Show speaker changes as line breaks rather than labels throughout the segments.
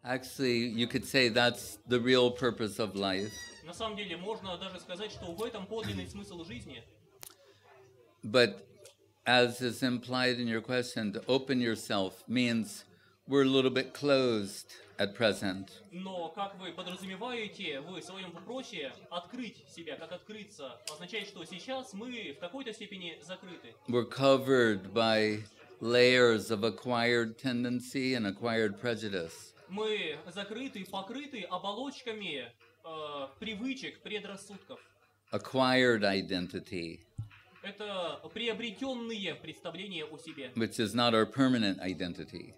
Actually, you could say that's the real purpose of life.
На самом деле, можно даже сказать, что в этом подлинный смысл жизни.
But as is implied in your question, to open yourself means we're a little bit closed at present.
Но, как вы подразумеваете в своем вопросе, открыть себя, как открыться, означает, что сейчас мы в какой-то степени закрыты.
We're covered by layers of acquired tendency and acquired prejudice.
Мы закрыты, покрыты оболочками привычек, предрассудков.
Acquired identity,
Это приобретенные представления о себе.
which is not our permanent identity.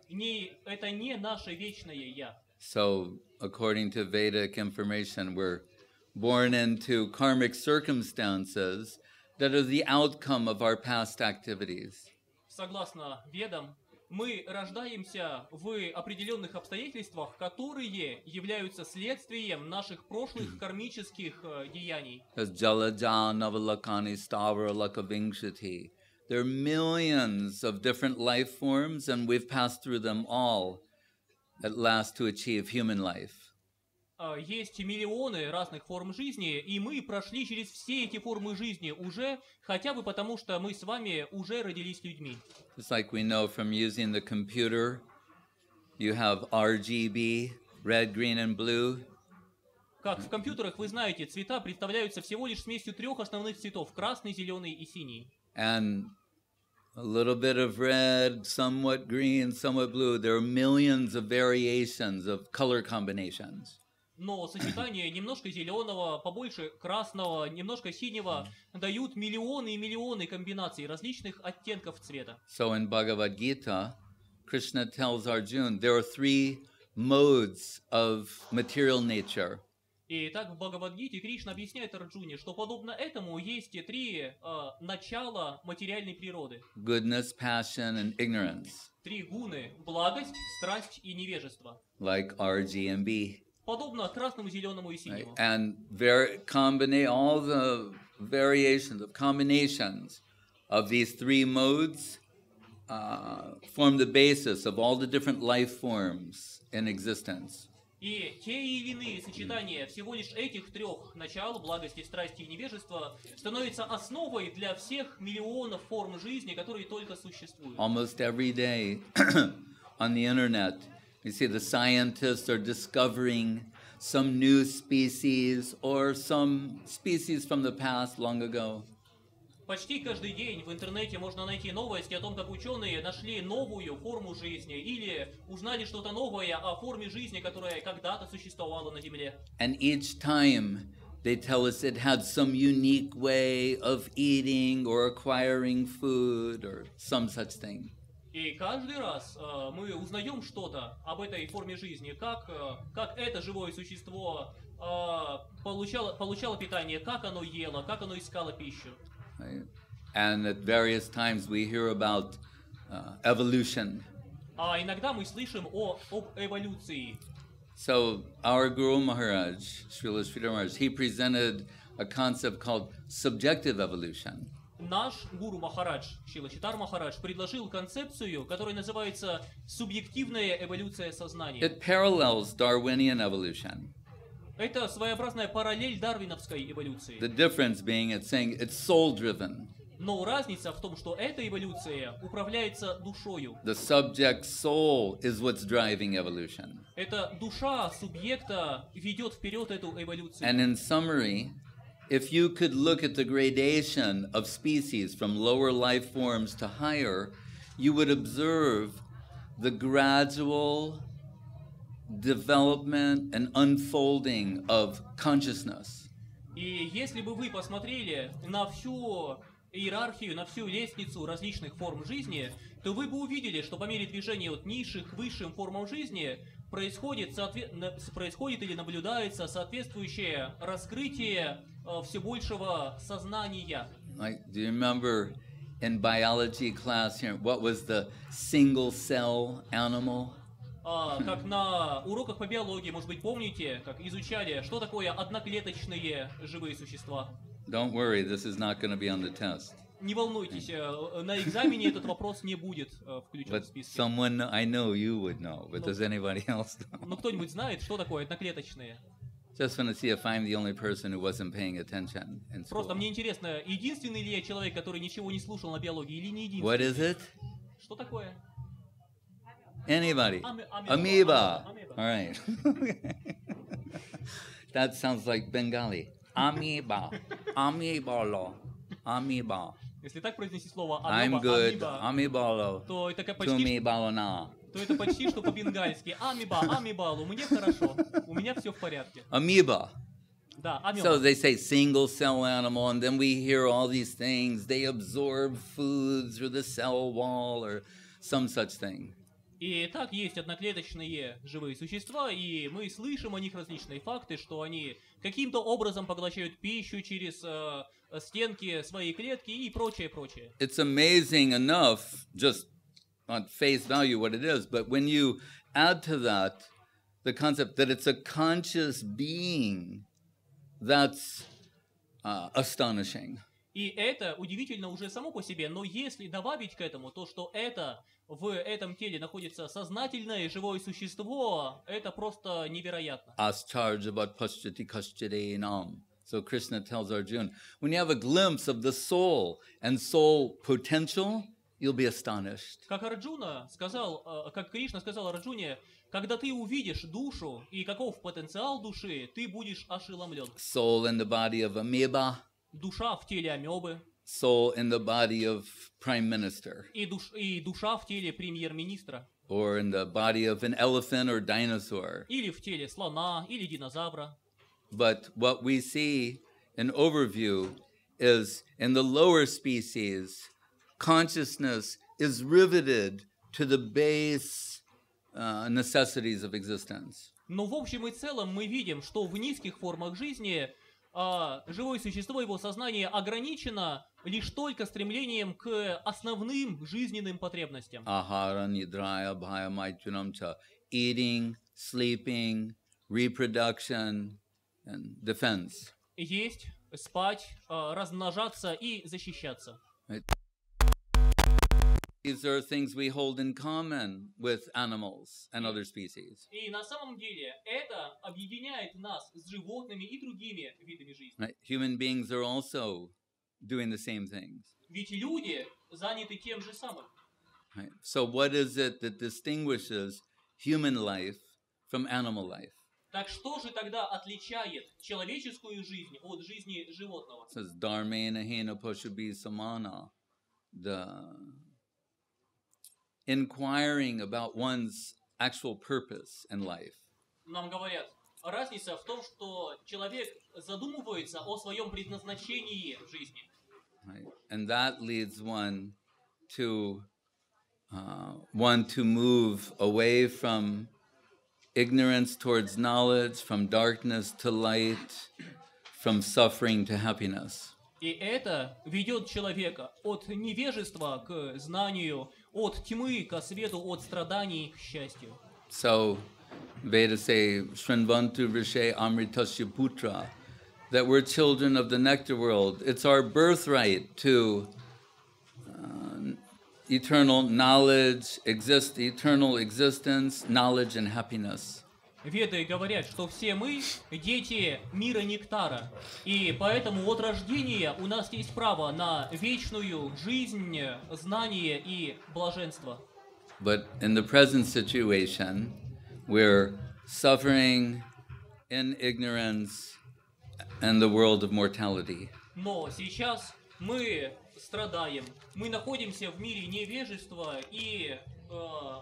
Это не наше вечное «я».
So, according to Vedic information, we're born into karmic circumstances that are the outcome of our past activities.
Согласно Ведам, мы рождаемся в определенных обстоятельствах, которые являются следствием наших прошлых кармических деяний.
There are millions of different life forms, and we've passed through them all at last to achieve human life.
Есть миллионы разных форм жизни, и мы прошли через все эти формы жизни уже, хотя бы потому, что мы с вами уже родились людьми.
Just like we know from using the computer, you have RGB, red, green, and blue.
Как в компьютерах, вы знаете, цвета представляются всего лишь смесью трех основных цветов – красный, зеленый и синий.
And a little bit of red, somewhat green, somewhat blue. There are millions of variations of color combinations.
Но сочетание немножко зеленого, побольше красного, немножко синего дают миллионы и миллионы комбинаций различных оттенков цвета.
So in Bhagavad Gita, Krishna tells Arjuna there are three modes of material nature.
И так в Бхагавад-гите Кришна объясняет Арджуне, что подобно этому есть три начала материальной природы.
Goodness, passion, and ignorance.
Три гуны – благость, страсть и невежество.
Like R, G, and B.
Подобно красному, зеленому и синему.
And all the variations of combinations of these three modes form the basis of all the different life forms in existence.
И те или иные сочетания всего лишь этих трех начал, благости, страсти и невежества, становятся основой для всех миллионов форм жизни, которые только существуют.
Almost every day on the internet, you see the scientists are discovering some new species or some species from the past long ago.
Почти каждый день в интернете можно найти новости о том, как ученые нашли новую форму жизни или узнали что-то новое о форме жизни, которая когда-то существовала на Земле.
And each time they tell us it had some unique way of eating or acquiring food or some such thing.
И каждый раз мы узнаем что-то об этой форме жизни, как это живое существо получало питание, как оно ело, как оно искало пищу.
Right? And at various times we hear about evolution.
А иногда мы слышим об эволюции.
So our Guru Maharaj, Srila Sridhar Maharaj, he presented a concept called subjective evolution.
Наш гуру Махарадж, Шрила Читар Махарадж, предложил концепцию, которая называется субъективная эволюция сознания.
It parallels Darwinian evolution.
Это своеобразная параллель дарвиновской эволюции.
The difference being it's saying it's soul-driven.
Но разница в том, что эта эволюция управляется душою.
The subject soul is what's driving evolution.
Это душа субъекта ведет вперед эту эволюцию.
And in summary, if you could look at the gradation of species from lower life forms to higher, you would observe the gradual development and unfolding of consciousness.
И если бы вы посмотрели на всю иерархию, на всю лестницу различных форм жизни, то вы бы увидели, что по мере движения от низших к высшим формам жизни происходит или наблюдается соответствующее раскрытие все большего сознания.
Do you remember in biology class here, what was the single cell animal?
Как на уроках по биологии, может быть, помните, как изучали, что такое одноклеточные живые существа?
Don't worry, this is not going to be on the test.
Не волнуйтесь, на экзамене этот вопрос не будет включен
But
в списке.
someone I know you would know. But does anybody else know?
Но кто-нибудь знает, что такое одноклеточные?
Just want to see if I'm the only person who wasn't paying attention in school.
Просто мне интересно, единственный ли я человек, который ничего не слушал на биологии, или не единственный?
What is it?
Что такое?
Anybody? Amoeba. All right. That sounds like Bengali. Amoeba. Amoeba. Amoeba.
Если так произнести слово
I'm good. Amoeba.
то это
To me balana.
то это почти что по-бенгальски. Амиба, амибалу, мне хорошо, у меня все в порядке.
Amoeba.
Да,
So
амеба.
they say single cell animal, and then we hear all these things. They absorb food through the cell wall or some such thing.
И так есть одноклеточные живые существа, и мы слышим о них различные факты, что они каким-то образом поглощают пищу через стенки своей клетки и прочее, прочее.
It's amazing enough, just on face value, what it is, but when you add to that the concept that it's a conscious being, that's astonishing.
И это удивительно уже само по себе, но если добавить к этому то, что это в этом теле находится сознательное живое существо, это просто невероятно.
Ascharjavat pashyati kaschade nam. So Krishna tells Arjuna, when you have a glimpse of the soul and soul potential, you'll be astonished.
Как Арджуна сказал, как Кришна сказал Арджуне, когда ты увидишь душу и каков потенциал души, ты будешь ошеломлен.
Soul in the body of amoeba,
Душа в теле амебы,
soul in the body of prime minister,
и душа в теле премьер-министра,
or in the body of an elephant or dinosaur.
или в теле слона, или динозавра.
But what we see in overview is in the lower species, consciousness is riveted to the base necessities of existence.
Но в общем и целом мы видим, что в низких формах жизни живое существо, его сознание ограничено лишь только стремлением к основным жизненным потребностям.
Ahara nidraya bhaya maitunam cha. Eating, sleeping, reproduction, and defense.
Есть, спать, размножаться и защищаться.
These are things we hold in common with animals and other species.
И на самом деле это объединяет нас с животными и другими видами жизни.
Right? Human beings are also doing the same things.
Ведь люди заняты тем же самым.
Right? So what is it that distinguishes human life from animal life?
Так что же тогда отличает человеческую жизнь от жизни животного?
It says dharmena hena pashubi samana. The inquiring about one's actual purpose in life.
Нам говорят, разница в том, что человек задумывается о своем предназначении в жизни.
Right? And that leads one to move away from ignorance towards knowledge, from darkness to light, from suffering to happiness.
И это ведет человека от невежества к знанию, от тьмы к свету, от страданий к счастью.
So, Vedas say, Shrinvantu Vishe Amritasya Putra, that we're children of the nectar world. It's our birthright to eternal knowledge, eternal existence, knowledge and happiness.
Веды говорят, что все мы дети мира нектара, и поэтому от рождения у нас есть право на вечную жизнь, знание и блаженство.
But in the present situation, we're suffering in ignorance and the world of mortality.
Но сейчас мы страдаем, мы находимся в мире невежества, и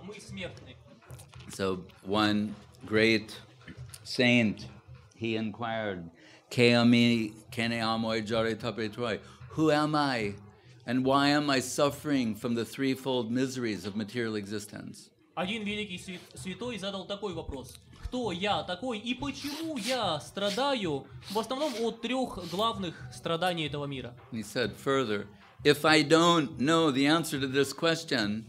мы смертны.
So one great saint, he inquired, who am I and why am I suffering from the threefold miseries of material existence?
Один великий святой задал такой вопрос. Кто я такой и почему я страдаю в основном от трех главных страданий этого мира?
He said further, if I don't know the answer to this question,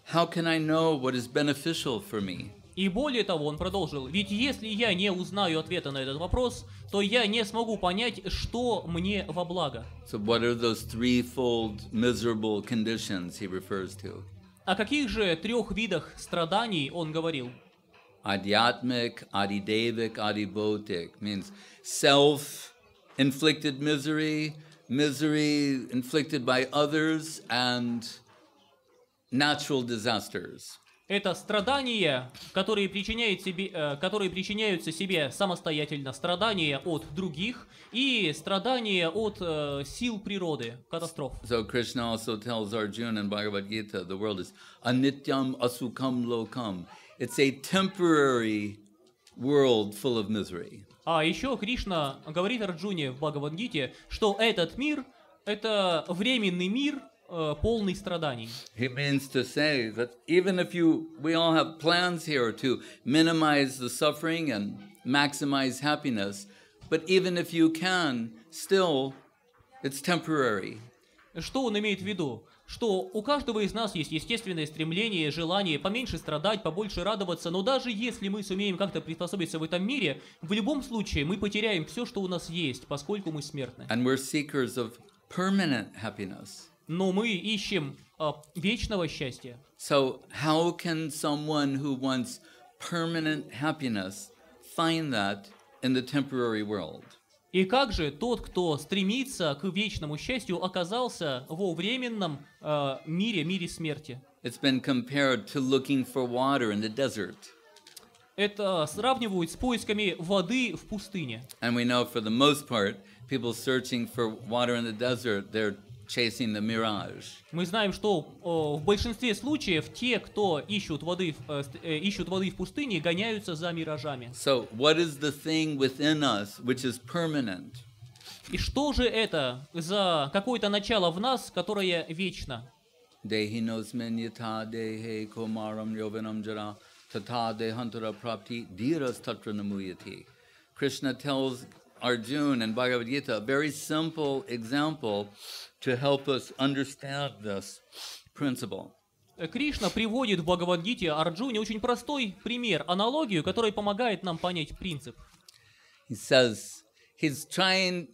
how can I know what is beneficial for me?
И более того, он продолжил, ведь если я не узнаю ответа на этот вопрос, то я не смогу понять, что мне во благо.
So what are those threefold miserable conditions he refers to?
О каких же трех видах страданий он говорил?
Adhyatmic, adidevik, adibhotik means self-inflicted misery, misery inflicted by others, and natural disasters.
Это страдания, которые причиняются себе самостоятельно, страдания от других и страдания от сил природы, катастроф.
So Krishna also tells Arjuna in Bhagavad Gita, the world is anityam asukam lokam. It's a temporary world full of misery.
А еще Кришна говорит Арджуне в Бхагавад-гите, что этот мир – это временный мир, полный страданий.
He means to say that even if we all have plans here to minimize the suffering and maximize happiness, but even if you can, still, it's temporary.
Что он имеет в виду? Что у каждого из нас есть естественное стремление, желание поменьше страдать, побольше радоваться, но даже если мы сумеем как-то приспособиться в этом мире, в любом случае мы потеряем все, что у нас есть, поскольку мы смертны.
And we're seekers of permanent happiness.
Но мы ищем вечного счастья.
So how can someone who wants permanent happiness find that in the temporary world?
И как же тот, кто стремится к вечному счастью, оказался во временном мире смерти?
It's been compared to looking for water in the desert.
Это сравнивают с поисками воды в пустыне.
And we know for the most part, people searching for water in the desert, they're chasing the mirage.
Мы знаем, что в большинстве случаев те, кто ищут воды в пустыне, гоняются за миражами.
So, what is the thing within us which is permanent?
И что же это за какое-то начало в нас, которое вечно?
Dehinosmin yata dehe komaram yovanam jara tata dehantara prapti dhiras tatra namuyati. Krishna tells Arjuna in Bhagavad Gita a very simple example to help us understand this principle.
Кришна приводит в Бхагавад-гите Арджуне очень простой пример, аналогию, которая помогает нам понять принцип.
He says he's trying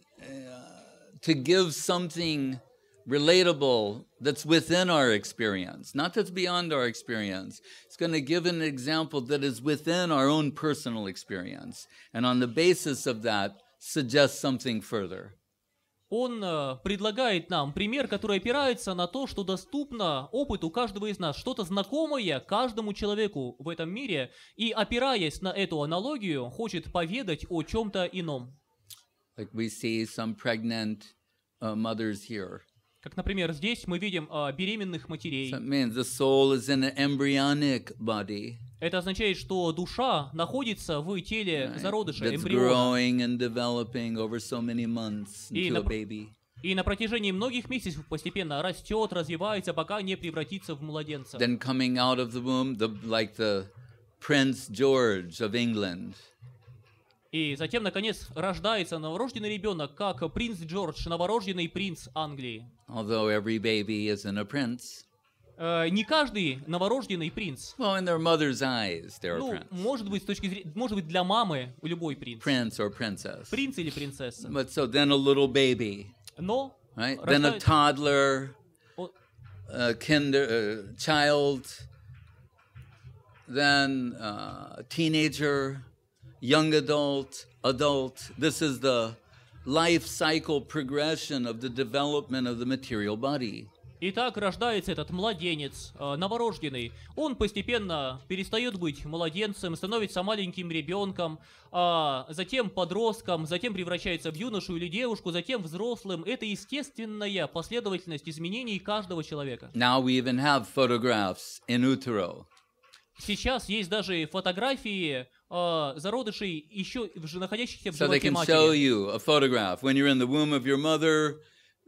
to give something relatable that's within our experience, not that's beyond our experience. It's going to give an example that is within our own personal experience, and on the basis of that, suggest something further.
Он предлагает нам пример, который опирается на то, что доступно опыту каждого из нас, что-то знакомое каждому человеку в этом мире, и, опираясь на эту аналогию, хочет поведать о чем-то ином.
Like we see some pregnant mothers here.
Как, например, здесь мы видим беременных матерей.
So it means the soul is in an embryonic body.
Это означает, что душа находится в теле зародыша,
That's
эмбриона.
growing and developing over so many months into a baby.
И на протяжении многих месяцев постепенно растет, развивается, пока не превратится в младенца.
Then coming out of the womb, like the Prince George of England.
И затем, наконец, рождается новорожденный ребенок, как принц Джордж, новорожденный принц Англии.
Although every baby isn't a prince.
Не каждый новорожденный принц.
Well, in their mother's eyes, they're a
Ну,
prince.
может быть, с точки зрения, может быть, для мамы любой принц.
Prince or princess.
Принц или принцесса.
But so then a little baby,
Но
right? Then a toddler, a child, then a teenager, young adult, adult. This is the life cycle progression of the development of the material body.
Итак, рождается этот младенец, новорожденный. Он постепенно перестает быть младенцем, становится маленьким ребенком, затем подростком, затем превращается в юношу или девушку, затем взрослым. Это естественная последовательность изменений каждого человека.
Now we even have photographs in utero.
Сейчас есть даже фотографии зародышей, еще находящихся в
So they
животе
can show
матери.
you a photograph when you're in the womb of your mother,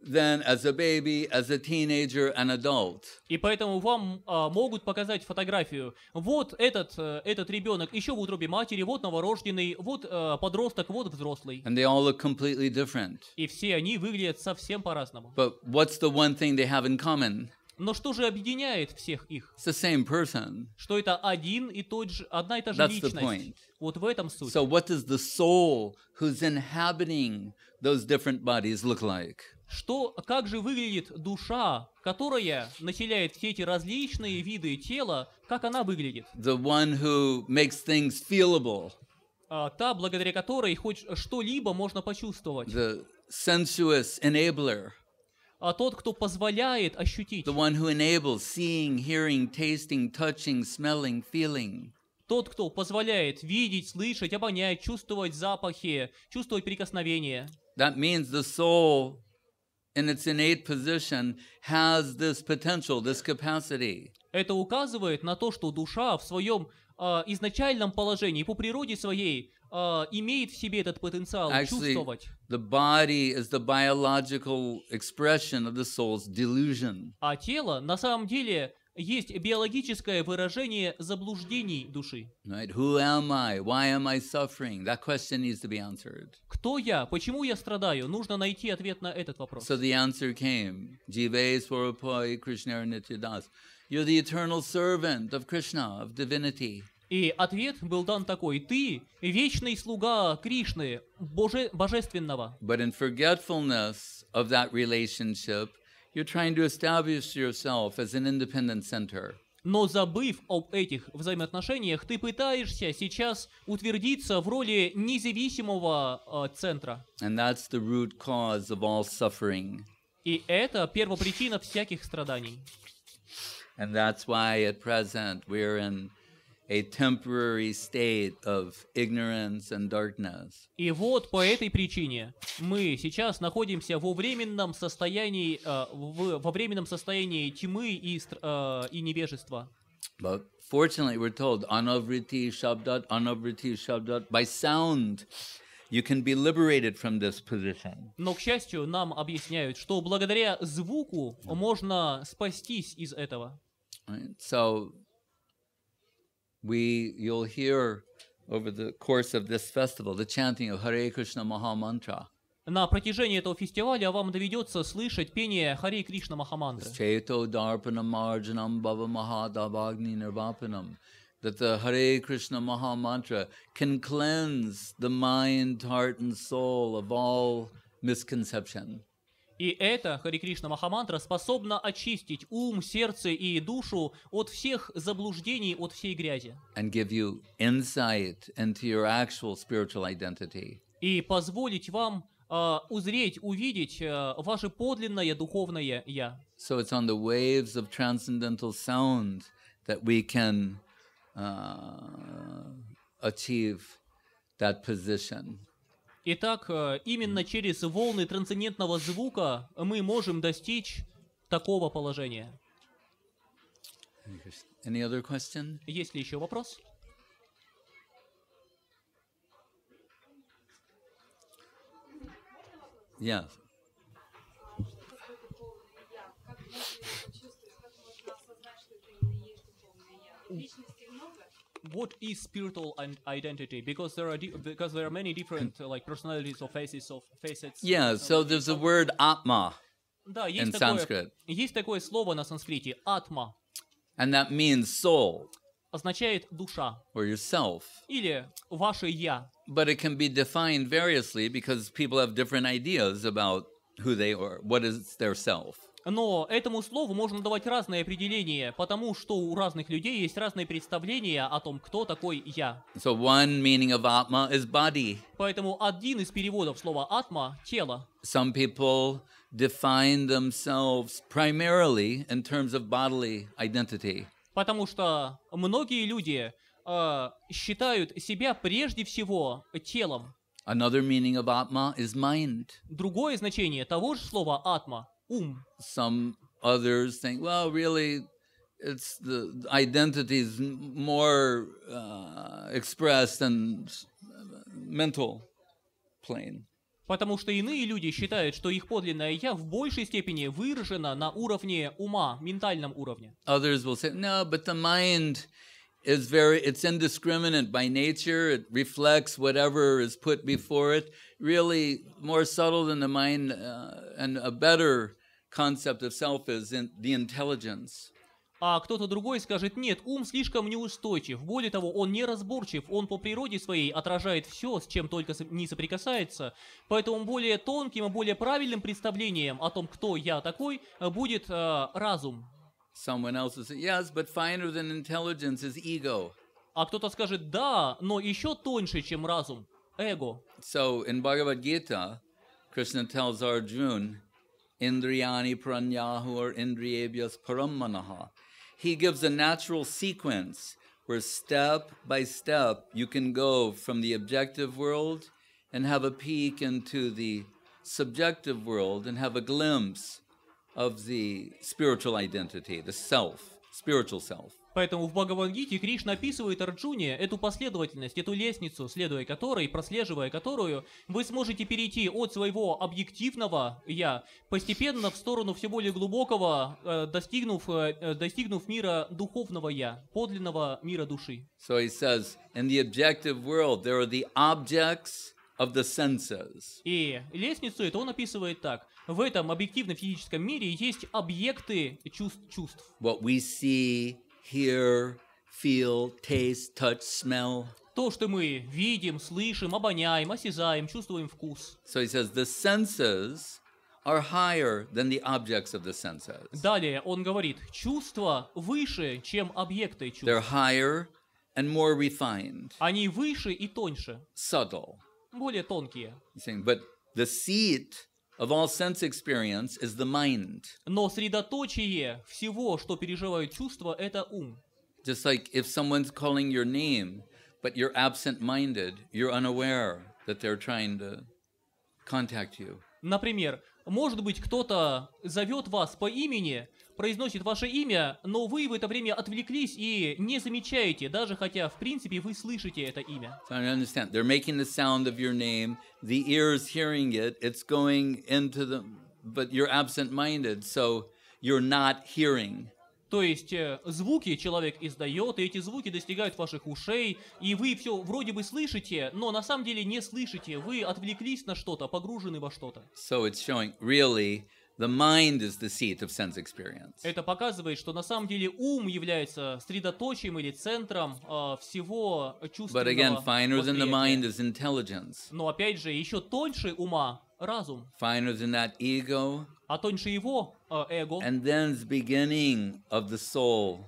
then as a baby, as a teenager, an adult.
И поэтому вам могут показать фотографию. Вот этот ребенок еще в утробе матери, вот новорожденный, вот подросток, вот взрослый.
And they all look completely different.
И все они выглядят совсем по-разному.
But what's the one thing they have in common?
Но что же объединяет всех их?
It's the same person.
Что это одна и та же
That's the point.
личность. Вот в этом суть.
So what does the soul who's inhabiting those different bodies look like?
Как же выглядит душа, которая населяет все эти различные виды тела, как она выглядит?
The one who makes things feelable.
Та, благодаря которой хоть что-либо можно почувствовать.
The sensuous enabler.
Тот, кто позволяет ощутить.
The one who enables seeing, hearing, tasting, touching, smelling, feeling.
Тот, кто позволяет видеть, слышать, обонять, чувствовать запахи, чувствовать прикосновения.
That means the soul, in its innate position, has this potential, this capacity.
Это указывает на то, что душа в своем изначальном положении, по природе своей, имеет в себе этот потенциал чувствовать.
The body is the biological expression of the soul's delusion.
А тело на самом деле есть биологическое выражение заблуждений души.
Right? Who am I? Why am I suffering? That question needs to be answered.
Кто я? Почему я страдаю? Нужно найти ответ на этот вопрос.
So the answer came. Jive Swarapoi Krishna Nityadas. You're the eternal servant of Krishna, of divinity.
И ответ был дан такой: ты вечный слуга Кришны, божественного.
But in forgetfulness of that relationship, you're trying to establish yourself as an independent center.
Но забыв об этих взаимоотношениях, ты пытаешься сейчас утвердиться в роли независимого центра.
And that's the root cause of all suffering.
И это первопричина всяких страданий.
And that's why at present we're in a temporary state of ignorance and darkness.
И вот по этой причине мы сейчас находимся во временном состоянии, тьмы и невежества.
But fortunately we're told, anavriti shabdat, by sound you can be liberated from this position.
Но, к счастью, нам объясняют, что благодаря звуку можно спастись из этого.
Right? So you'll hear over the course of this festival the chanting of Hare Krishna Maha Mantra.
На протяжении этого фестиваля вам доведется слышать пение Харе Кришна Махамантры.
Cheto darpanam marjanam bhava mahadavagni nirvapanam. That the Hare Krishna Maha Mantra can cleanse the mind, heart and soul of all misconception.
И эта Харе Кришна Махамантра способна очистить ум, сердце и душу от всех заблуждений, от всей грязи.
And give you insight into your actual spiritual identity.
И позволить вам узреть, увидеть ваше подлинное духовное «Я».
So it's on the waves of transcendental sound that we can achieve that position.
Итак, именно через волны трансцендентного звука мы можем достичь такого положения.
Any other question?
Есть ли еще вопрос?
Yes.
What is spiritual identity? Because there are many different personalities or facets.
Yeah, so there's a word atma
Да,
in Sanskrit.
Есть такое слово на санскрите атма.
And that means soul.
Означает душа.
Or yourself.
Или ваше я.
But it can be defined variously because people have different ideas about who they are, what is their self.
Но этому слову можно давать разные определения, потому что у разных людей есть разные представления о том, кто такой я.
So one meaning of atma is body.
Поэтому один из переводов слова атма — тело.
Some people define themselves primarily in terms of bodily identity.
Потому что многие люди считают себя прежде всего телом.
Another meaning of atma is mind.
Другое значение того же слова атма — ум.
Some others think, well, really, it's the identity is more expressed in mental plane.
Потому что иные люди считают, что их подлинное «я» в большей степени выражено на уровне ума, ментальном уровне.
Others will say, no, but the mind is it's indiscriminate by nature. It reflects whatever is put before it. Really more subtle than the mind and a better concept of self is the intelligence.
А кто-то другой скажет, нет, ум слишком неустойчив. Более того, он неразборчив, он по природе своей отражает все, с чем только не соприкасается. Поэтому более тонким и более правильным представлением о том, кто я такой, будет разум.
Someone else will say, yes, but finer than intelligence is ego.
А кто-то скажет, да, но еще тоньше, чем разум, эго.
So in Bhagavad Gita, Krishna tells Arjuna, Indriyani pranyahu or indriyebhyas paramanaha. He gives a natural sequence where step by step you can go from the objective world and have a peek into the subjective world and have a glimpse of the spiritual identity, the self, spiritual self.
Поэтому в Бхагавад-гите Кришна описывает Арджуне эту последовательность, эту лестницу, следуя которой, прослеживая которую, вы сможете перейти от своего объективного «я» постепенно в сторону все более глубокого, достигнув мира духовного «я», подлинного мира души.
So he says, in the objective world, there are the objects of the senses.
И лестницу это он описывает так. В этом объективном физическом мире есть объекты чувств.
What we see, hear, feel, taste, touch, smell.
То, что мы видим, слышим, обоняем, осязаем, чувствуем вкус.
So he says the senses are higher than the objects of the senses.
Далее он говорит, чувства выше, чем объекты чувств.
They're higher and more refined.
Они выше и тоньше.
Subtle.
Более тонкие.
He's saying, but the seat of all sense experience is the mind.
Но средоточие всего, что переживают чувства, это ум.
Just like if someone's calling your name, but you're absent-minded, you're unaware that they're trying to contact you.
Например, может быть, кто-то зовет вас по имени, произносит ваше имя, но вы в это время отвлеклись и не замечаете, даже хотя, в принципе, вы слышите это имя.
So I understand. They're making the sound of your name, the ears hearing it, it's going into the... But you're absent-minded, so you're not hearing.
То есть звуки человек издает, и эти звуки достигают ваших ушей, и вы все вроде бы слышите, но на самом деле не слышите, вы отвлеклись на что-то, погружены во что-то.
So it's showing, really, the mind is the seat of sense experience.
Это показывает, что на самом деле ум является средоточием или центром всего чувственного
But again, finer than the mind
восприятия.
is intelligence.
Но опять же, еще тоньше ума разум,
Finer than that, ego.
а тоньше его эго.
And then the beginning of the soul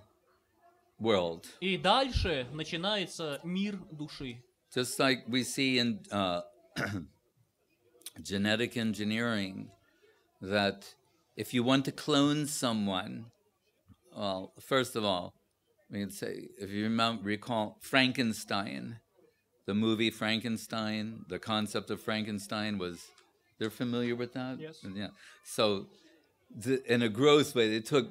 world.
И дальше начинается мир души.
Just like we see in genetic engineering, that if you want to clone someone, well, first of all, we can say, if you recall Frankenstein, the movie Frankenstein, the concept of Frankenstein was, they're familiar with that?
Yes.
Yeah. So, in a gross way, they took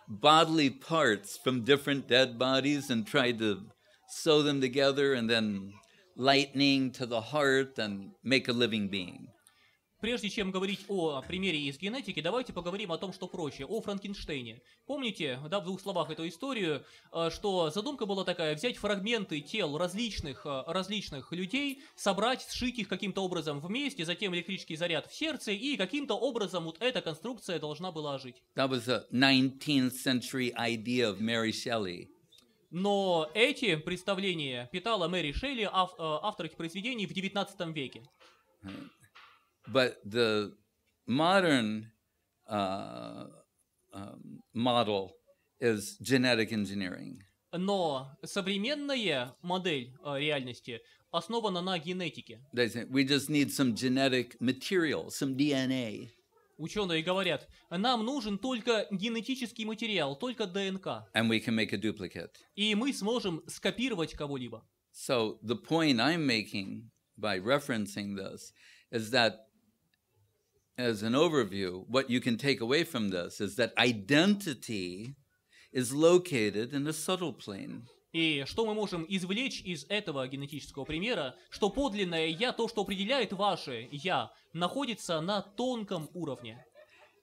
bodily parts from different dead bodies and tried to sew them together and then lightning to the heart and make a living being.
Прежде чем говорить о примере из генетики, давайте поговорим о том, что проще, о Франкенштейне. Помните, да, в двух словах эту историю, что задумка была такая, взять фрагменты тел различных людей, собрать, сшить их каким-то образом вместе, затем электрический заряд в сердце, и каким-то образом вот эта конструкция должна была ожить.
That was a 19th century idea of Mary Shelley.
Но эти представления питала Мэри Шелли, автор этих произведений в 19 веке.
But the modern model is genetic engineering.
Но современная модель реальности основана на генетике.
They say, we just need some genetic material, some DNA.
Ученые говорят, нам нужен только генетический материал, только ДНК.
And we can make a duplicate.
И мы сможем скопировать кого-либо.
So the point I'm making by referencing this is that, as an overview, what you can take away from this is that identity is located in a subtle plane.
И что мы можем извлечь из этого генетического примера, что подлинное «я», то, что определяет ваше «я», находится на тонком уровне.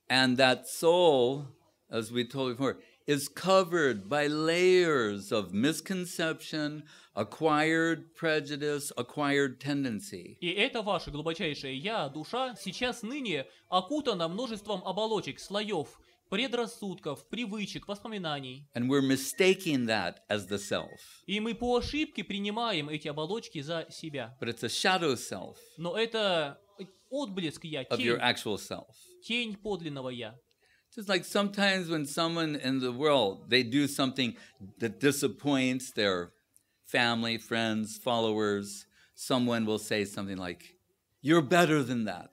And that soul, as we told before, is covered by layers of misconception, acquired prejudice, acquired tendency.
И это ваше глубочайшее «я», душа, сейчас ныне окутана множеством оболочек, слоев, предрассудков, привычек, воспоминаний.
And we're mistaking that as the self.
И мы по ошибке принимаем эти оболочки за себя.
But it's a shadow self
Но это отблеск «я»,
of your actual self.
тень подлинного «я».
Just like sometimes when someone in the world, they do something that disappoints their family, friends, followers, someone will say something like, "You're better than that."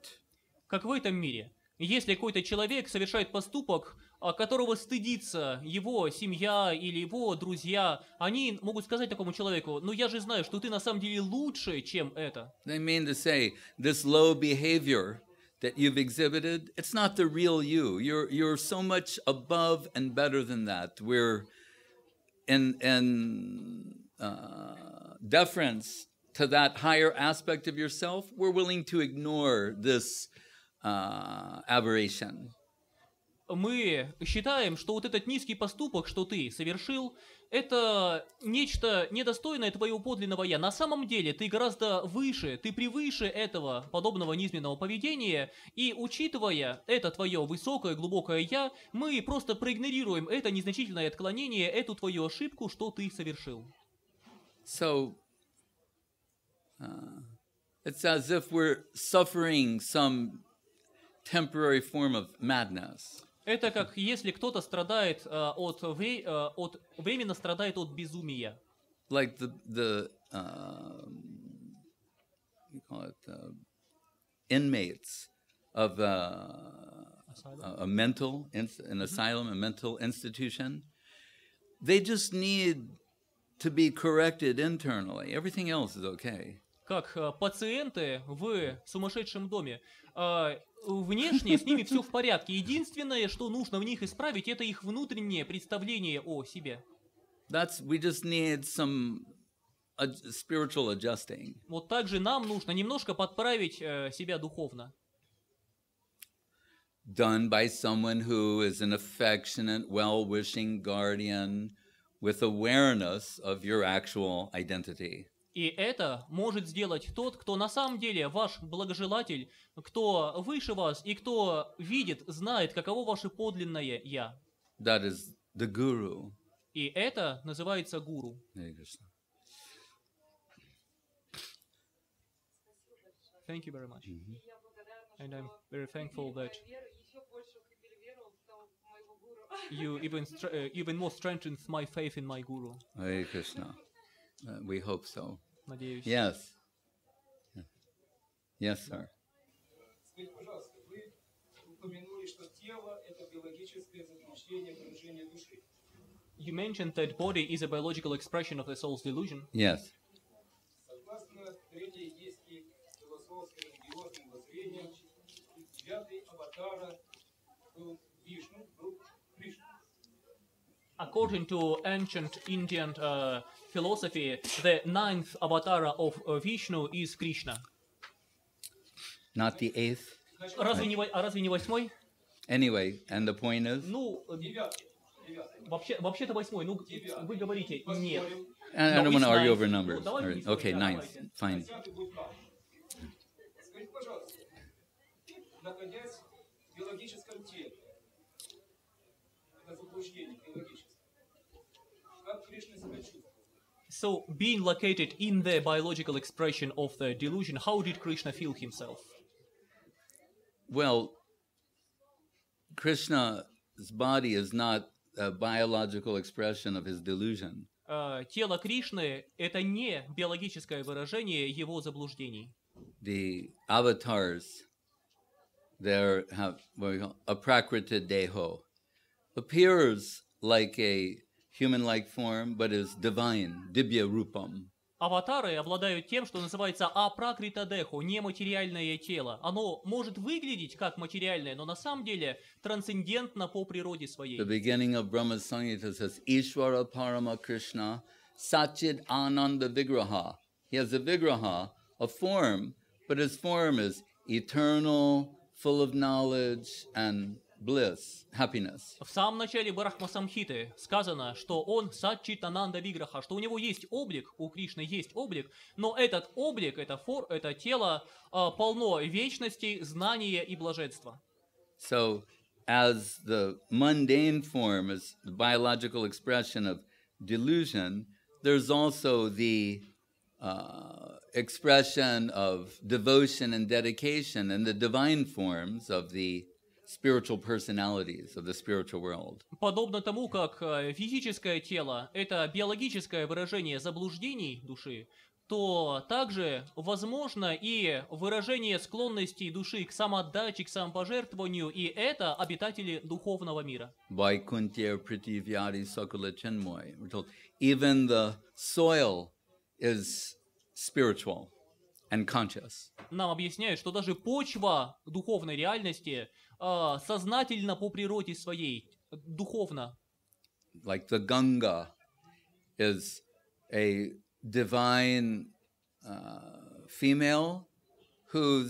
Как в этом мире. Если какой-то человек совершает поступок, которого стыдится его семья или его друзья, они могут сказать такому человеку: «Ну я же знаю, что ты на самом деле лучше, чем это».
They mean to say, this low behavior that you've exhibited, it's not the real you. You're so much above and better than that. We're in deference to that higher aspect of yourself, we're willing to ignore this aberration.
Мы считаем, что вот этот низкий поступок, что ты совершил, это нечто недостойное твоего подлинного «я». На самом деле ты гораздо выше, ты превыше этого подобного низменного поведения, и учитывая это твое высокое, глубокое «я», мы просто проигнорируем это незначительное отклонение, эту твою ошибку, что ты совершил.
So, it's as if we're suffering some temporary form of madness.
Это как если кто-то страдает временно страдает от безумия.
Like the you call it inmates of a mental an asylum, a mental institution. They just need to be corrected internally. Everything else is okay.
Как пациенты в сумасшедшем доме. Внешне с ними все в порядке. Единственное, что нужно в них исправить, это их внутреннее представление о себе.
We just need some spiritual adjusting.
Вот так же нам нужно немножко подправить себя духовно.
Done by someone who is an affectionate, well-wishing guardian with awareness of your actual identity.
И это может сделать тот, кто на самом деле ваш благожелатель, кто выше вас и кто видит, знает, каково ваше подлинное «я».
That is the guru.
И это называется гуру. Thank you very much. And I'm very thankful that you even more strengthened my faith in my guru.
Hare Krishna. We hope so.
Надеюсь.
Yes. Yes, sir.
Скажите, пожалуйста, вы упомянули, что тело – это биологическое заблуждение, выражение души.
You mentioned that body is a biological expression of the soul's delusion.
Yes.
Согласно третьей есть философским религиозным воззрениям, девятый аватара был Вишну, был Кришна.
According to ancient Indian philosophy, the ninth avatar of Vishnu is Krishna.
Not the eighth.
Разве не восьмой?
Anyway, and the point is?
Ну, вообще-то восьмой. Ну, вы говорите нет.
I don't want to argue over numbers.
Ну,
All right. Okay, ninth. Fine.
Скажите, пожалуйста, находясь в биологическом теле, это заблуждение биологическое, как Кришна себя чувствует?
So, being located in the biological expression of the delusion, how did Krishna feel himself?
Well, Krishna's body is not a biological expression of his delusion.
Тело Кришны – это не биологическое выражение его заблуждений.
The avatars, they have what we call aprakrita deho, appears like a human-like form, but is divine, dibya rupam.
Аватары обладают тем, что называется апракрита дехо, нематериальное тело. Оно может выглядеть как материальное, но на самом деле трансцендентно по природе своей.
The beginning of Brahma Samhita says, Ishvara Parama Krishna Satchid Ananda Vigraha. He has a vigraha, a form, but his form is eternal, full of knowledge, and bliss, happiness.
В самом начале Брахма Самхиты сказано, что он Саччитананда Виграха, что у него есть облик, у Кришны есть облик, но этот облик, это тело полно вечности, знания и блаженства.
So, as the mundane form is the biological expression of delusion, there's also the expression of devotion and dedication and the divine forms of the spiritual personalities of the spiritual world.
Подобно тому, как физическое тело – это биологическое выражение заблуждений души, то также возможно и выражение склонностей души к самоотдаче, к самопожертвованию, и это обитатели духовного мира.
Vaikuntir Pritivyadi Sakala Chinmoy. We're told even the soil is spiritual and conscious.
Нам объясняют, что даже почва духовной реальности сознательно по природе своей, духовно.
Like the Ganga is a divine female who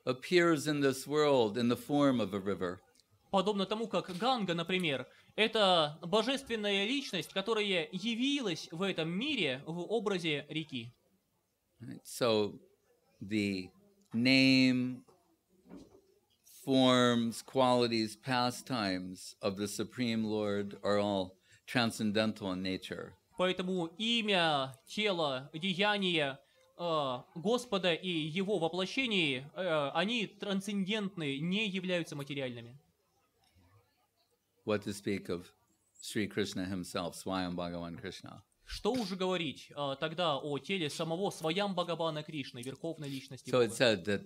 appears in this world in the form of a river.
Подобно тому, как Ганга, например, это божественная личность, которая явилась в этом мире в образе реки.
So the name, forms, qualities, pastimes of the Supreme Lord are all transcendental in nature.
Поэтому имя, тело, деяния Господа и Его воплощение, они трансцендентны, не являются материальными.
What to speak of Sri Krishna himself, Swayam Bhagavan Krishna.
Что уже говорить тогда о теле самого Сваям Бхагавана Кришны, Верховной Личности
So
Бога.
it said that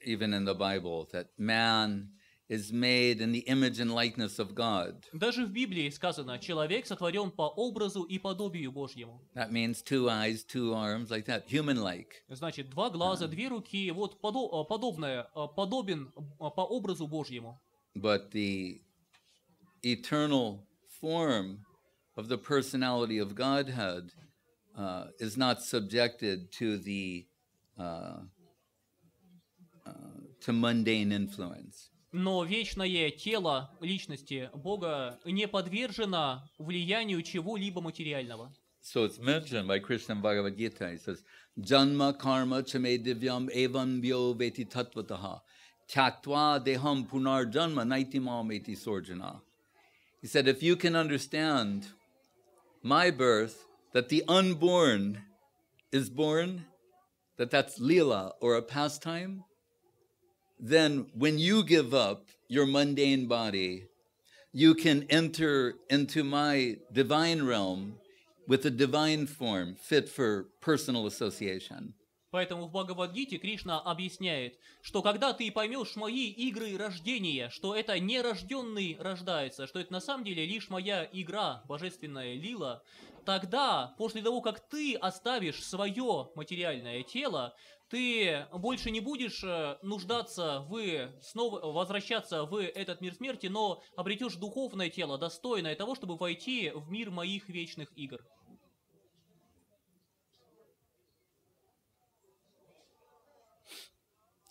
even in the Bible that man is made in the image and likeness of God.
Даже в Библии сказано, человек сотворен по образу и подобию Божьему.
That means 2 eyes, 2 arms, like that, human-like.
Значит, 2 глаза, 2 руки, вот подобное, подобен по образу Божьему.
But the eternal form of the personality of Godhead is not subjected to the to mundane influence.
Но вечное тело личности Бога не подвержено влиянию чего-либо материального.
So it's mentioned by Krishna in Bhagavad Gita. He says, Janma karma chame divyam evam vyo veti tattvataha tyaktva deham punar janma naitimam eti sorjana. He said, if you can understand my birth, that the unborn is born, that's lila or a pastime, then when you give up your mundane body, you can enter into my divine realm with a divine form fit for personal association.
Поэтому в Бхагавад-гите Кришна объясняет, что когда ты поймешь мои игры рождения, что это не рожденный рождается, что это на самом деле лишь моя игра, божественная лила, тогда, после того, как ты оставишь свое материальное тело, ты больше не будешь нуждаться снова возвращаться в этот мир смерти, но обретешь духовное тело, достойное того, чтобы войти в мир моих вечных игр.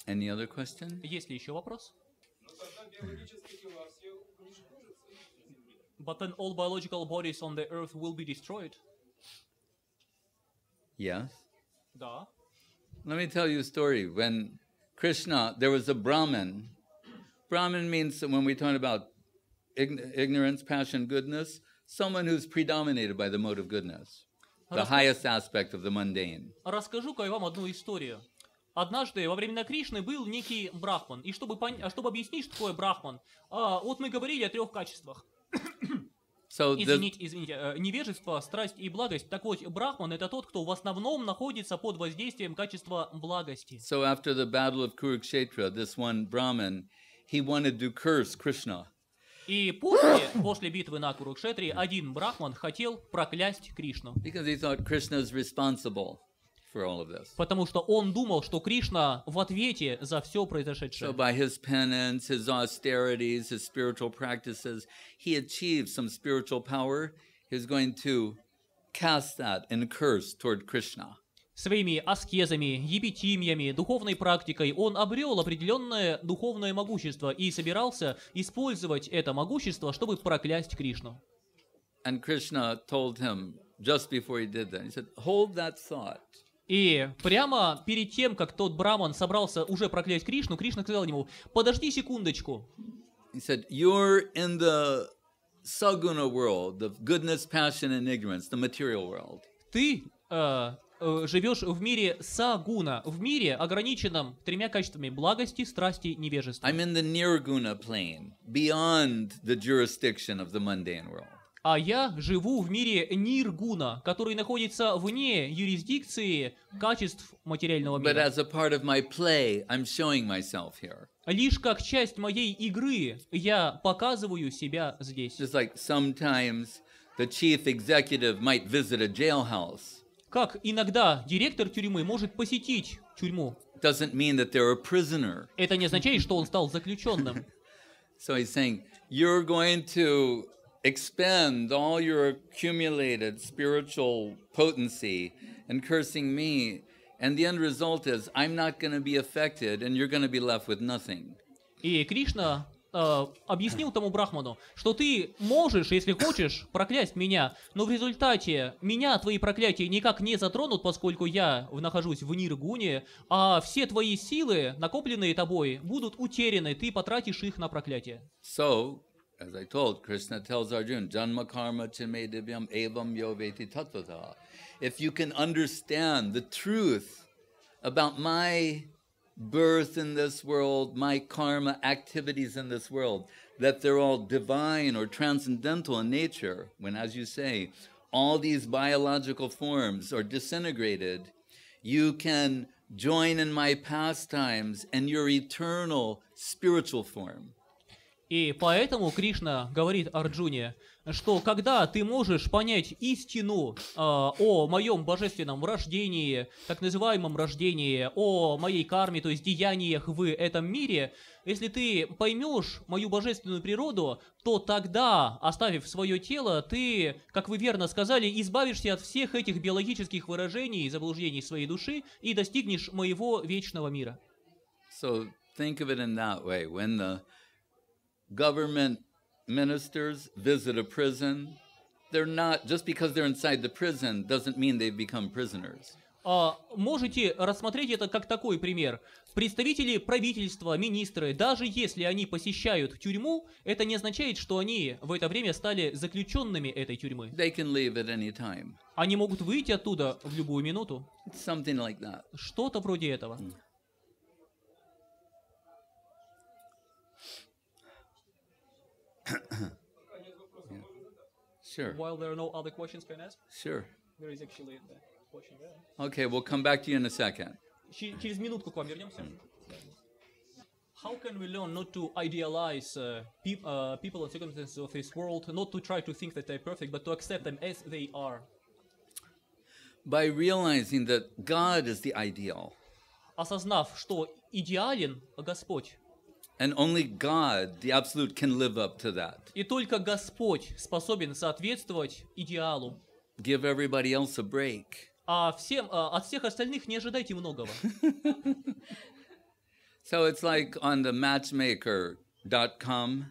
Any other question?
Есть ли еще вопрос? But then all biological bodies on the earth will be destroyed.
Yes.
Да.
Let me tell you a story. When Krishna, there was a Brahmin. Brahmin means that when we talk about ignorance, passion, goodness, someone who's predominated by the mode of goodness, the highest aspect of the mundane.
Расскажу-ка я вам одну историю. Однажды во времена Кришны был некий брахман. И чтобы объяснить, что такое брахман, вот мы говорили о 3 качествах. Извините, невежество, страсть и благость. Так вот, брахман — это тот, кто в основном находится под воздействием качества благости.
So after the battle of Kurukshetra, this one Brahmin, he wanted to curse Krishna.
И после битвы на Курукшетре один брахман хотел проклясть Кришну.
Because he thought Krishna is responsible for all of this.
Потому что он думал, что Кришна в ответе за все произошедшее.
So by his penance, his austerities, his spiritual practices, he achieved some spiritual power. He was going to cast that in curse toward Krishna.
Своими аскезами, епитимиями, духовной практикой он обрел определенное духовное могущество и собирался использовать это могущество, чтобы проклясть Кришну.
And Krishna told him just before he did that, he said, hold that thought.
И прямо перед тем, как тот браман собрался уже проклясть Кришну, Кришна сказал ему: подожди секундочку.
He said, you're in the saguna world, the goodness, passion, and ignorance, the material world.
Ты живешь в мире сагуна, в мире, ограниченном тремя качествами: благости, страсти, невежества.
I'm in the nirguna plane, beyond the jurisdiction of the mundane world.
А я живу в мире ниргуна, который находится вне юрисдикции качеств материального
But
мира.
as a part of my play, I'm showing myself here.
Лишь как часть моей игры я показываю себя здесь.
Just like sometimes the chief executive might visit a jailhouse.
Как иногда директор тюрьмы может посетить тюрьму.
Doesn't mean that they're a prisoner.
Это не означает, что он стал заключенным.
So he's saying, you're going to expend all your accumulated spiritual potency and cursing me, and the end result is I'm not going to be affected and you're going to be left with nothing.
И Кришна объяснил тому брахману, что ты можешь, если хочешь, проклясть меня, но в результате меня твои проклятия никак не затронут, поскольку я нахожусь в ниргуне, а все твои силы, накопленные тобой, будут утеряны, ты потратишь их на проклятие.
So, as I told, Krishna tells Arjuna, Janma karma chime divyam evam yo veti tattvata. If you can understand the truth about my birth in this world, my karma activities in this world, that they're all divine or transcendental in nature, when, as you say, all these biological forms are disintegrated, you can join in my pastimes and your eternal spiritual form.
И поэтому Кришна говорит Арджуне, что когда ты можешь понять истину о моем божественном рождении, так называемом рождении, о моей карме, то есть деяниях в этом мире, если ты поймешь мою божественную природу, то тогда, оставив свое тело, ты, как вы верно сказали, избавишься от всех этих биологических выражений и заблуждений своей души и достигнешь моего вечного мира.
So think of it in that way. When the government ministers visit a prison, they're not, just because they're inside the prison doesn't mean they've become prisoners.
Можете рассмотреть это как такой пример. Представители правительства, министры, даже если они посещают тюрьму, это не означает, что они в это время стали заключенными этой тюрьмы.
They can leave at any time.
Они могут выйти оттуда в любую минуту.
It's something like that.
Что-то вроде этого.
Sure.
While there are no other questions, can I ask?
Sure.
There is actually a question there.
Okay, we'll come back to you in a second.
Через минутку к вам вернемся. How can we learn not to idealize people and circumstances of this world, not to try to think that they're perfect, but to accept them as they are?
By realizing that God is the ideal.
Осознав, что идеален Господь.
And only God, the absolute, can live up to that.
И только Господь способен соответствовать идеалу.
Give everybody else a break.
А от всех остальных не ожидайте многого.
So it's like on the matchmaker.com.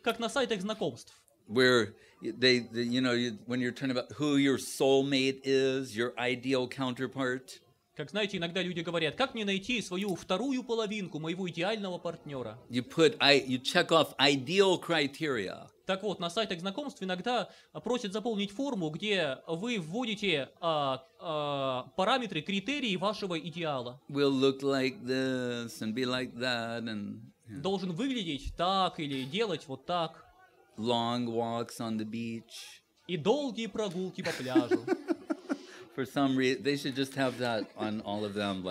Как на сайтах знакомств.
Where when you're trying about who your soulmate is, your ideal counterpart.
Как знаете, иногда люди говорят, как мне найти свою вторую половинку, моего идеального партнера?
You check off ideal criteria.
Так вот, на сайтах знакомств иногда просят заполнить форму, где вы вводите параметры, критерии вашего идеала.
Will look like this and be like that and
Должен выглядеть так или делать вот так.
Long walks on the beach.
И долгие прогулки по пляжу.
For some reason, they should just have that on all of them,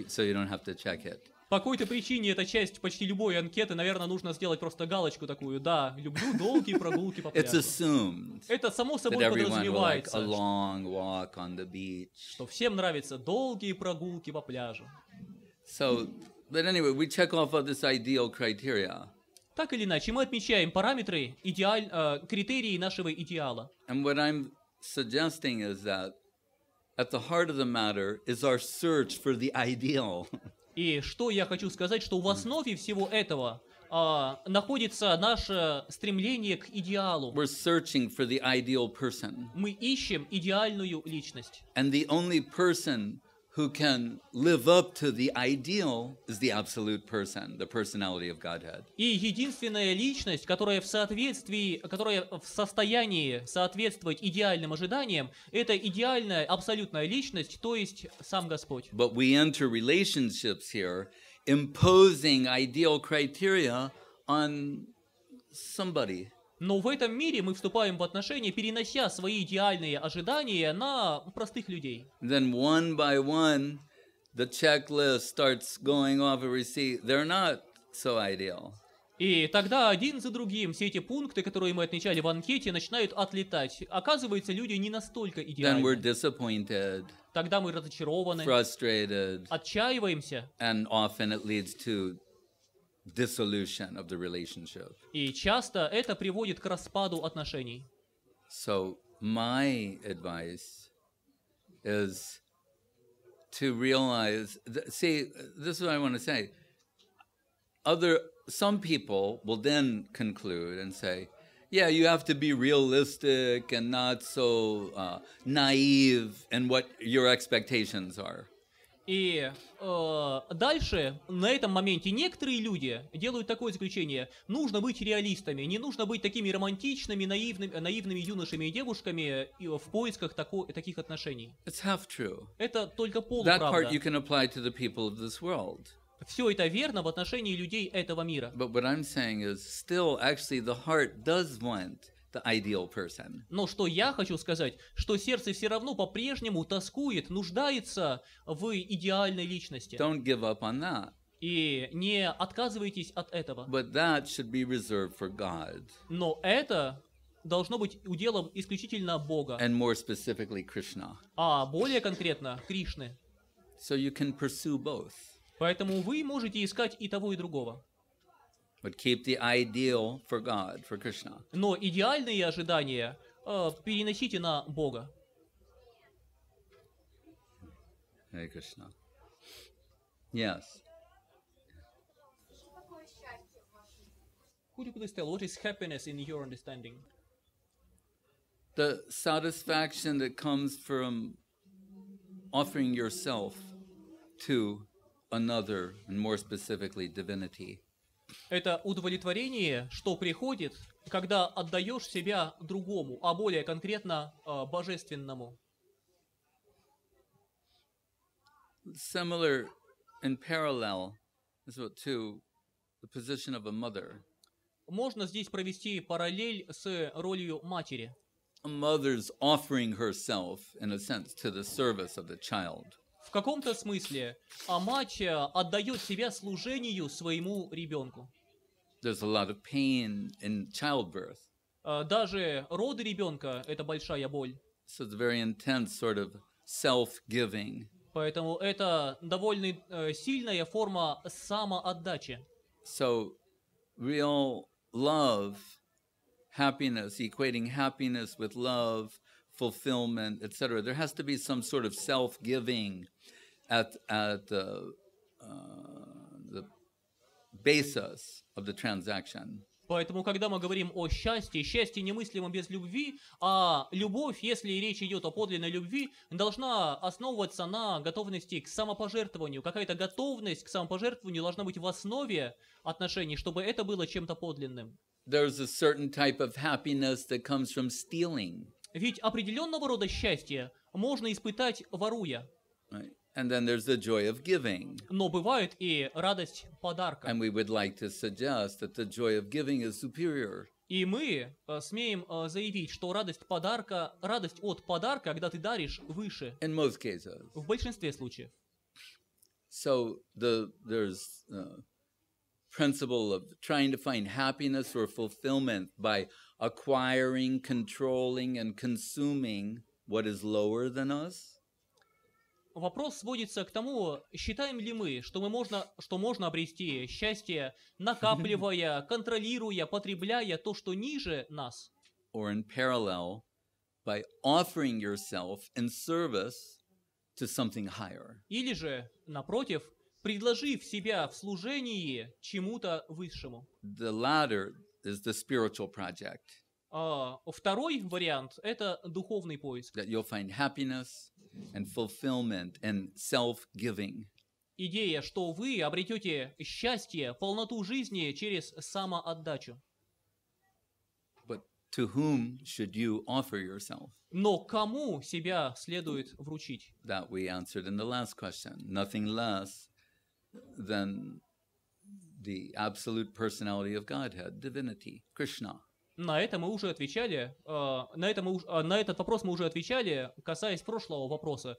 so you don't have to check it.
По какой-то причине эта часть почти любой анкеты, наверное, нужно сделать просто галочку такую. Да, люблю долгие прогулки по
It's
пляжу.
assumed
Это само собой
that everyone will like
подразумевается,
a long walk on the beach.
что всем нравятся долгие прогулки по пляжу.
So, but anyway, we check off of this ideal criteria.
Так или иначе, мы отмечаем параметры, критерии нашего идеала.
And what I'm suggesting is that at the heart of the matter is our search for the ideal.
И что я хочу сказать, что в основе всего этого находится наше стремление к идеалу.
We're searching for the ideal person.
Мы ищем идеальную личность.
And the only person who can live up to the ideal is the absolute person, the personality of Godhead.
И единственная личность, которая в состоянии соответствовать идеальным ожиданиям, это идеальная абсолютная личность, то есть сам Господь.
But we enter relationships here imposing ideal criteria on somebody.
Но в этом мире мы вступаем в отношения, перенося свои идеальные ожидания на простых людей.
Then one by one, the checklist starts going off, and we see they're not so ideal.
И тогда один за другим все эти пункты, которые мы отмечали в анкете, начинают отлетать. Оказывается, люди не настолько
Then we're
идеальны.
disappointed,
Тогда мы разочарованы,
frustrated,
отчаиваемся,
and often it leads to dissolution of the relationship.
и часто это приводит к распаду отношений.
So my advice is to realize, see, this is what I want to say. Some people will then conclude and say, yeah, you have to be realistic and not so naive in what your expectations are.
И дальше, на этом моменте, некоторые люди делают такое заключение. Нужно быть реалистами, не нужно быть такими романтичными, наивными юношами и девушками в поисках таких отношений.
It's half true.
Это только
That part you
полуправда.
can apply to the people of this world.
Все это верно в отношении людей этого мира.
But what I'm saying is still, actually, the heart does want the ideal person.
Но что я хочу сказать, что сердце все равно по-прежнему тоскует, нуждается в идеальной личности.
Don't give up on that.
И не отказывайтесь от этого.
But that should be reserved for God,
Но это должно быть уделом исключительно Бога,
and more specifically Krishna.
а более конкретно Кришны.
So you can pursue both,
Поэтому вы можете искать и того, и другого.
but keep the ideal for God, for Krishna.
Но идеальные ожидания переносите на Бога.
Hare Krishna. Yes.
Could you please tell what is happiness in your understanding?
The satisfaction that comes from offering yourself to another, and more specifically divinity.
Это удовлетворение, что приходит, когда отдаешь себя другому, а более конкретно божественному.
Similar in parallel to the position of a mother.
Можно здесь провести параллель с ролью матери.
A mother's offering herself, in a sense, to the service of the child.
В каком-то смысле мать отдает себя служению своему ребенку.
There's a lot of pain in childbirth.
Даже роды ребенка – это большая боль.
So it's very intense sort of self-giving.
Поэтому это довольно сильная форма самоотдачи.
So real love, happiness, equating happiness with love, fulfillment, etc. There has to be some sort of self-giving at the basis of the transaction.
Поэтому, когда мы говорим о счастье, счастье немыслимо без любви, а любовь, если речь идет о подлинной любви, должна основываться на готовности к самопожертвованию. Какая-то готовность к самопожертвованию должна быть в основе отношений, чтобы это было чем-то подлинным.
There's a certain type of happiness that comes from stealing.
Ведь определенного рода счастье можно испытать, воруя.
Right? And then there's the joy of giving.
Но бывает и радость подарка.
And we would like to suggest that the joy of giving is superior.
И мы смеем заявить, что радость от подарка, когда ты даришь, выше.
In most cases.
В большинстве случаев.
So there's principle of trying to find happiness or fulfillment by acquiring, controlling, and consuming what is lower than us.
Вопрос сводится к тому, считаем ли мы, что можно обрести счастье, накапливая, контролируя, потребляя то, что ниже нас.
Or in parallel, by offering yourself in service to something higher.
Или же, напротив, предложив себя в служении чему-то высшему.
The latter is the spiritual project,
Второй вариант – это духовный поиск.
that you'll find happiness and fulfillment and self-giving.
Идея, что вы обретете счастье, полноту жизни через самоотдачу.
But to whom should you offer yourself?
Но кому себя следует вручить?
That we answered in the last question. Nothing less than the absolute personality of Godhead, divinity, Krishna.
На это мы уже отвечали, на этот вопрос мы уже отвечали, касаясь прошлого вопроса.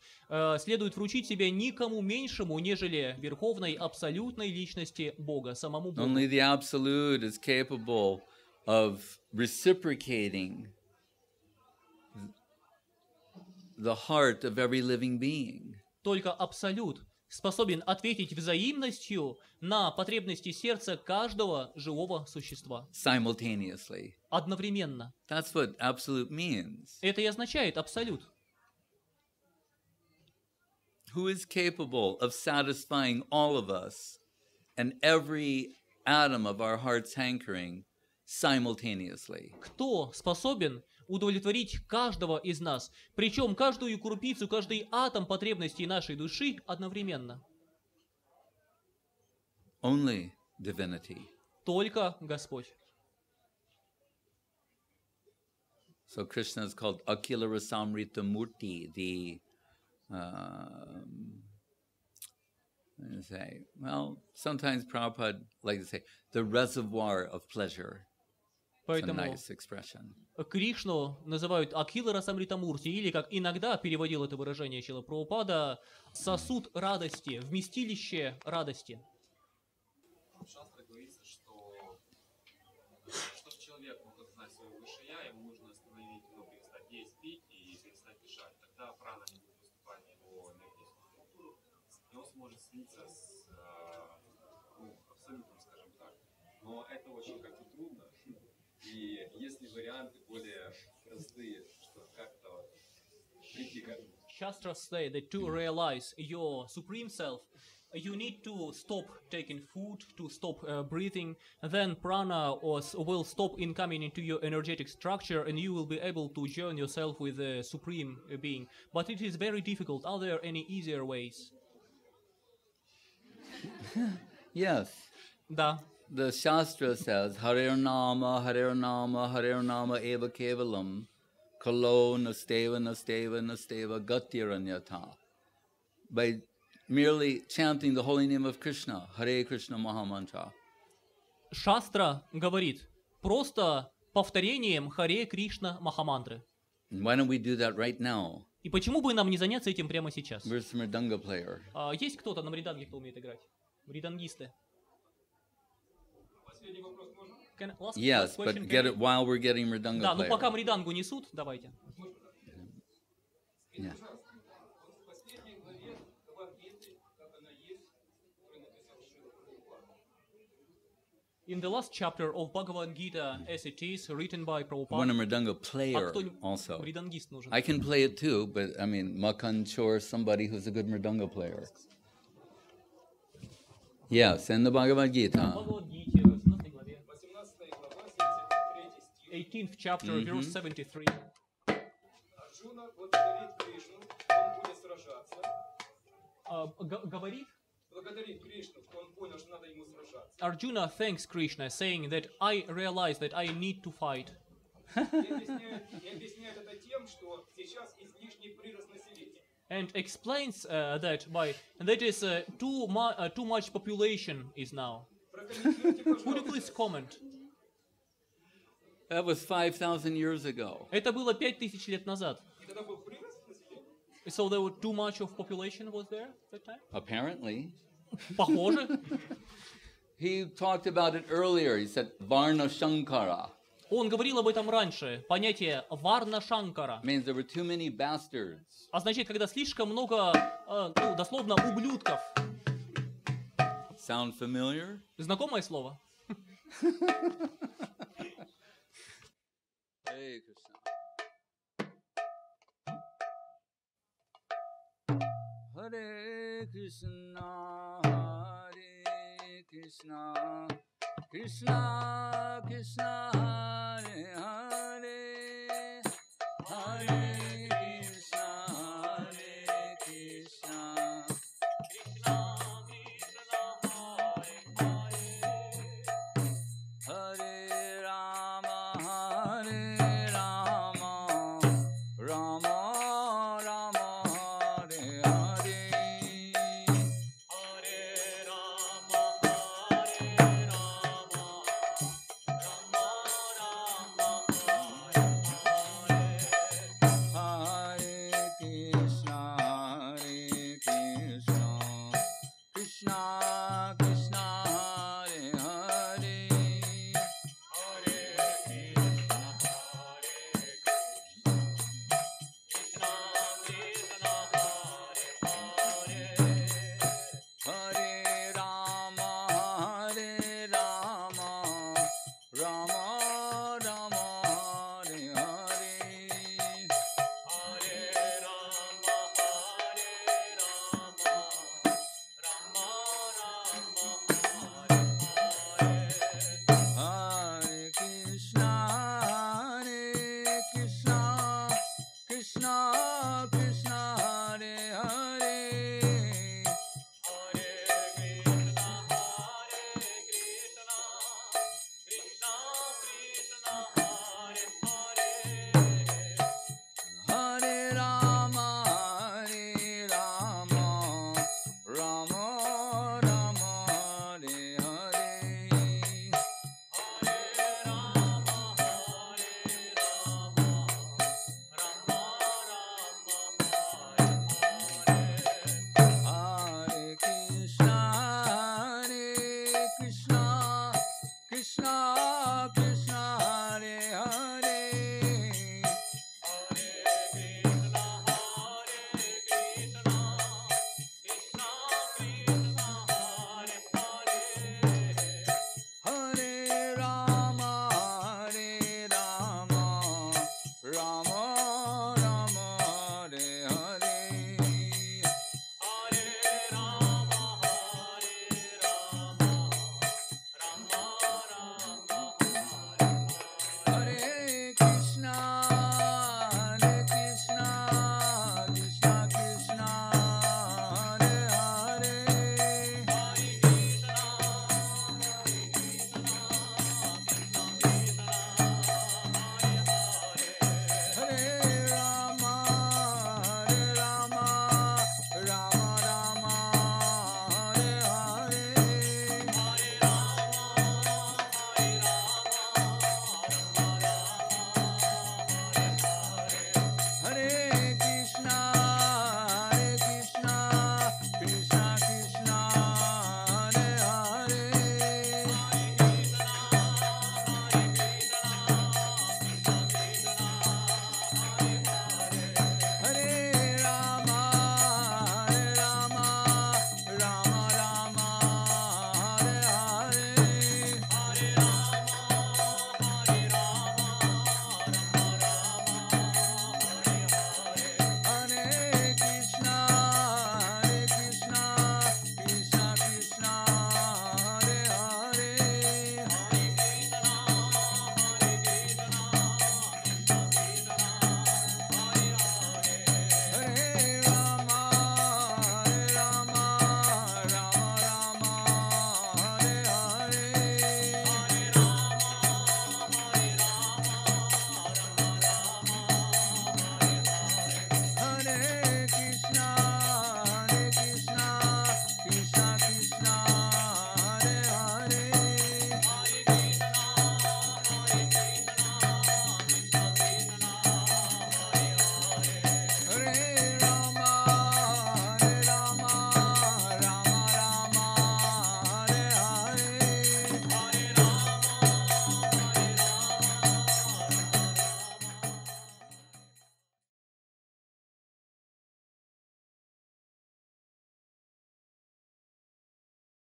Следует вручить себя никому меньшему, нежели верховной абсолютной личности Бога, самому Богу.
Only the absolute is capable of reciprocating the heart of every living being.
Только абсолют способен ответить взаимностью на потребности сердца каждого живого существа.
Simultaneously.
Одновременно.
That's what absolute means.
Это и означает абсолют.
Who is capable of satisfying all of us and every atom of our heart's hankering simultaneously?
Кто способен удовлетворить каждого из нас, причем каждую крупицу, каждый атом потребностей нашей души одновременно?
Only divinity.
Только Господь.
So Krishna is called Akila Rasamrita Murti, the sometimes Prabhupada like to say, the reservoir of pleasure. It's a
Поэтому
nice expression.
Кришну называют Акила Расамритамурти, или, как иногда переводил это выражение Шрила Прабхупада, сосуд радости, вместилище радости.
В шастре говорится, что чтобы человек мог осознать свое высшее я, ему нужно остановить, перестать есть, пить и перестать дышать. Тогда прана не будет поступать в его энергетическую структуру, и он сможет слиться с абсолютом, скажем так. Но это очень как-то трудно. И есть ли варианты более простые, что как-то прийти к этому?
Shastras say that to realize your supreme self, you need to stop taking food, to stop breathing, then prana will stop incoming into your energetic structure, and you will be able to join yourself with the supreme being. But it is very difficult. Are there any easier ways?
Yes.
Да.
The Shastra says, Harer Nama, Harer Nama, Harer Nama Eva Kevalam, Kalo Nasteva Nasteva Nasteva Gatiranyata. By merely chanting the holy name of Krishna, Hare Krishna Mahamantra.
Шастра говорит, просто повторением Харе Кришна Махамантры.
And why don't we do that right now?
И почему бы нам не заняться этим прямо сейчас?
Where's the mridanga player?
Есть кто-то на мриданге, кто умеет играть? Мридангисты.
Последний вопрос можно?
Yes, but get it while we're getting mridanga
Да, ну
player.
пока мридангу несут, давайте.
Yeah.
В последней главе Бхагавад-гиты, как она есть, который написал Шрила Прабхупада.
In the last chapter of Bhagavad Gita, as it is, written by
I want a
Prabhupada,
mridanga player also.
мридангист нужен.
I can play it too, but I mean, Makanch or somebody who's a good mridanga player. Yes, in the Bhagavad Gita.
Бхагавад-гите, в 18 главе,
18 глава, 73 стих.
18th chapter, verse 73.
Арджуна благодарит Кришну, он будет сражаться.
Говорит,
Благодарит Кришну, что он понял, что надо ему сражаться.
Arjuna thanks Krishna, saying that I realize that I need to fight.
И объясняет это тем, что сейчас излишний прирост населения.
And explains that is too much population is now.
Прокомментируйте,
Could you
пожалуйста.
please comment?
That was 5,000 years ago.
Это было 5000 лет назад.
И тогда был прирост населения?
So there were too much of population was there at that time?
Apparently.
Похоже.
He talked about it earlier. He said Varna Shankara.
Он говорил об этом раньше. Понятие Варна Шанкара
Means there were too many bastards.
означает, когда слишком много, дословно, ублюдков.
Sound familiar?
Знакомое слово?
Hey, Krishna. Hare Krishna, Hare Krishna, Krishna Krishna, Hare Hare.